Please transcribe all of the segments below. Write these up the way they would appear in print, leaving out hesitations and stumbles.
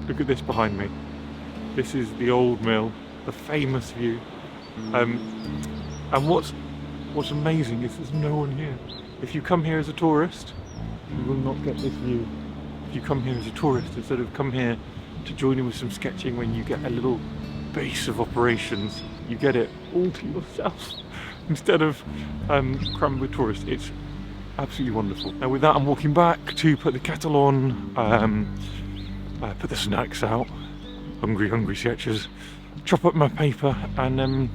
Look at this behind me. This is the old mill, the famous view. And what's amazing is there's no one here. If you come here as a tourist, you will not get this view. If you come here as a tourist, instead of come here to join in with some sketching when you get a little base of operations, you get it all to yourself instead of crammed with tourists. It's absolutely wonderful. Now with that, I'm walking back to put the kettle on, put the snacks out, hungry sketchers, chop up my paper and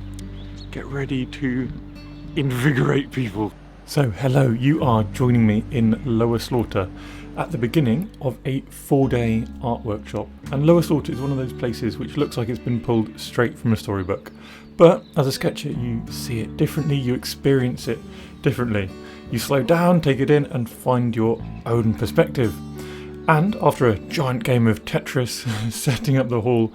get ready to invigorate people. So hello, you are joining me in Lower Slaughter at the beginning of a 4-day art workshop. And Lower Slaughter is one of those places which looks like it's been pulled straight from a storybook. But as a sketcher, you see it differently, you experience it differently. You slow down, take it in and find your own perspective. And after a giant game of Tetris, setting up the hall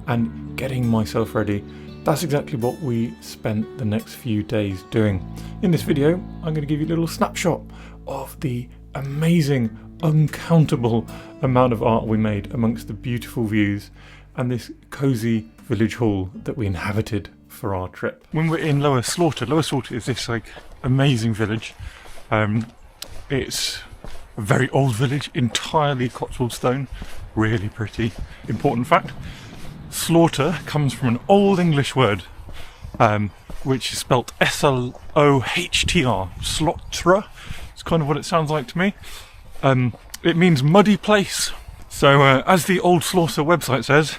and getting myself ready, that's exactly what we spent the next few days doing. In this video, I'm going to give you a little snapshot of the amazing, uncountable amount of art we made amongst the beautiful views and this cosy village hall that we inhabited for our trip. When we're in Lower Slaughter is this like amazing village. It's a very old village, entirely Cotswold stone, really pretty. Important fact, slaughter comes from an old English word, which is spelt S-L-O-H-T-R, slaughter. It's kind of what it sounds like to me. It means muddy place. So as the Old Slaughter website says,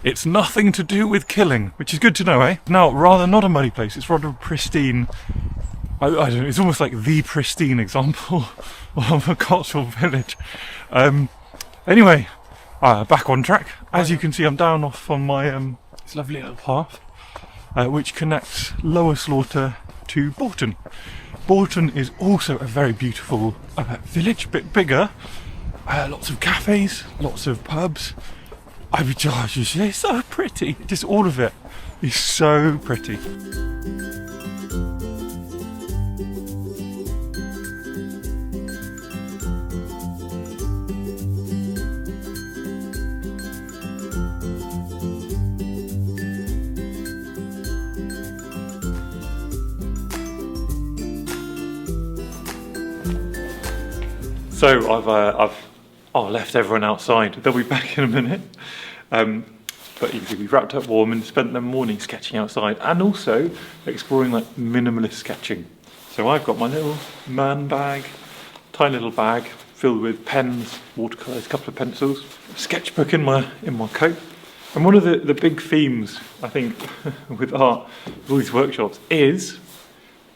it's nothing to do with killing, which is good to know, eh? Now, rather not a muddy place, it's rather pristine. I don't know, it's almost like the pristine example of a Cotswold village. Anyway, back on track. As you can see, I'm down off on my this lovely little path, which connects Lower Slaughter to Bourton. Bourton is also a very beautiful village, a bit bigger. Lots of cafés, lots of pubs. I would just say it's so pretty. Just all of it is so pretty. So I've left everyone outside. They'll be back in a minute. But we've wrapped up warm and spent the morning sketching outside and also exploring like minimalist sketching. So I've got my little man bag, tiny little bag filled with pens, watercolours, a couple of pencils, a sketchbook in my coat. And one of the big themes, I think, with art, with all these workshops, is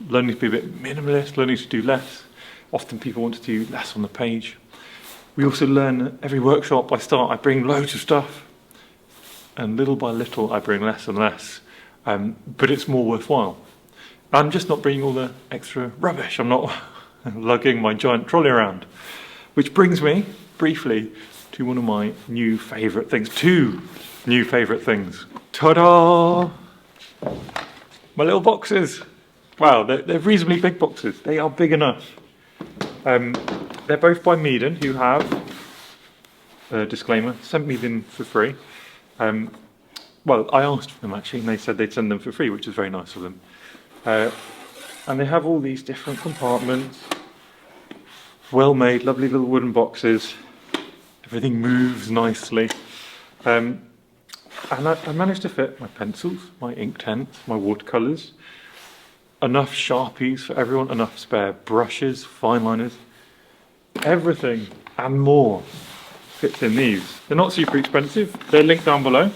learning to be a bit minimalist, learning to do less. Often people want to do less on the page. We also learn every workshop I bring loads of stuff, and little by little I bring less and less, but it's more worthwhile. I'm just not bringing all the extra rubbish. I'm not lugging my giant trolley around, which brings me briefly to one of my new favourite things, two new favourite things. Ta-da! My little boxes. Wow, they're reasonably big boxes. They are big enough. They're both by Meeden, who have, disclaimer, sent me them for free. Well, I asked for them actually, and they said they'd send them for free, which is very nice of them. And they have all these different compartments, well made, lovely little wooden boxes. Everything moves nicely. And I managed to fit my pencils, my ink tents, my watercolours, enough Sharpies for everyone, enough spare brushes, fine liners, everything and more fits in these. They're not super expensive, they're linked down below.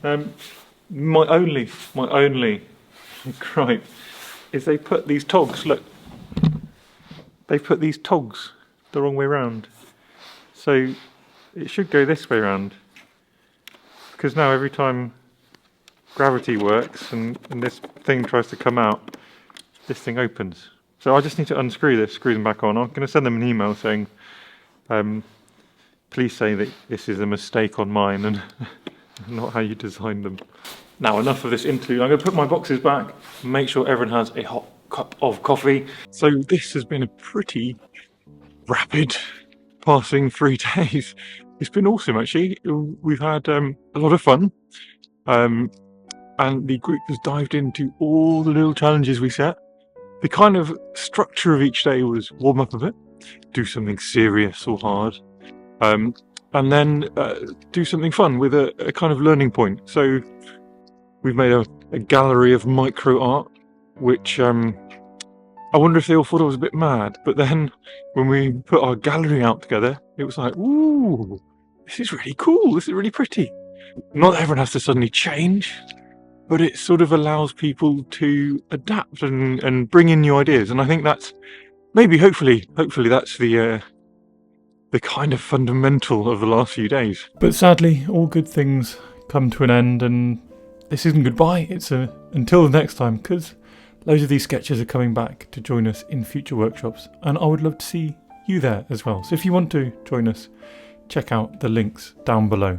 My only gripe is they put these togs, look, they put these togs the wrong way round. So it should go this way round, because now every time gravity works and this thing tries to come out, this thing opens. So I just need to unscrew this, screw them back on. I'm going to send them an email saying, please say that this is a mistake on mine and not how you designed them. Now enough of this interlude. I'm going to put my boxes back and make sure everyone has a hot cup of coffee. So this has been a pretty rapid passing 3 days. It's been awesome, actually. We've had a lot of fun, and the group has dived into all the little challenges we set. The kind of structure of each day was warm up a bit, do something serious or hard, and then do something fun with a kind of learning point. So we've made a gallery of micro art, which I wonder if they all thought I was a bit mad. But then when we put our gallery out together, it was like, ooh, this is really cool. This is really pretty. Not that everyone has to suddenly change, but it sort of allows people to adapt and bring in new ideas. And I think that's maybe, hopefully that's the kind of fundamental of the last few days. But sadly, all good things come to an end, and this isn't goodbye. It's until the next time, because loads of these sketches are coming back to join us in future workshops, and I would love to see you there as well. So if you want to join us, check out the links down below.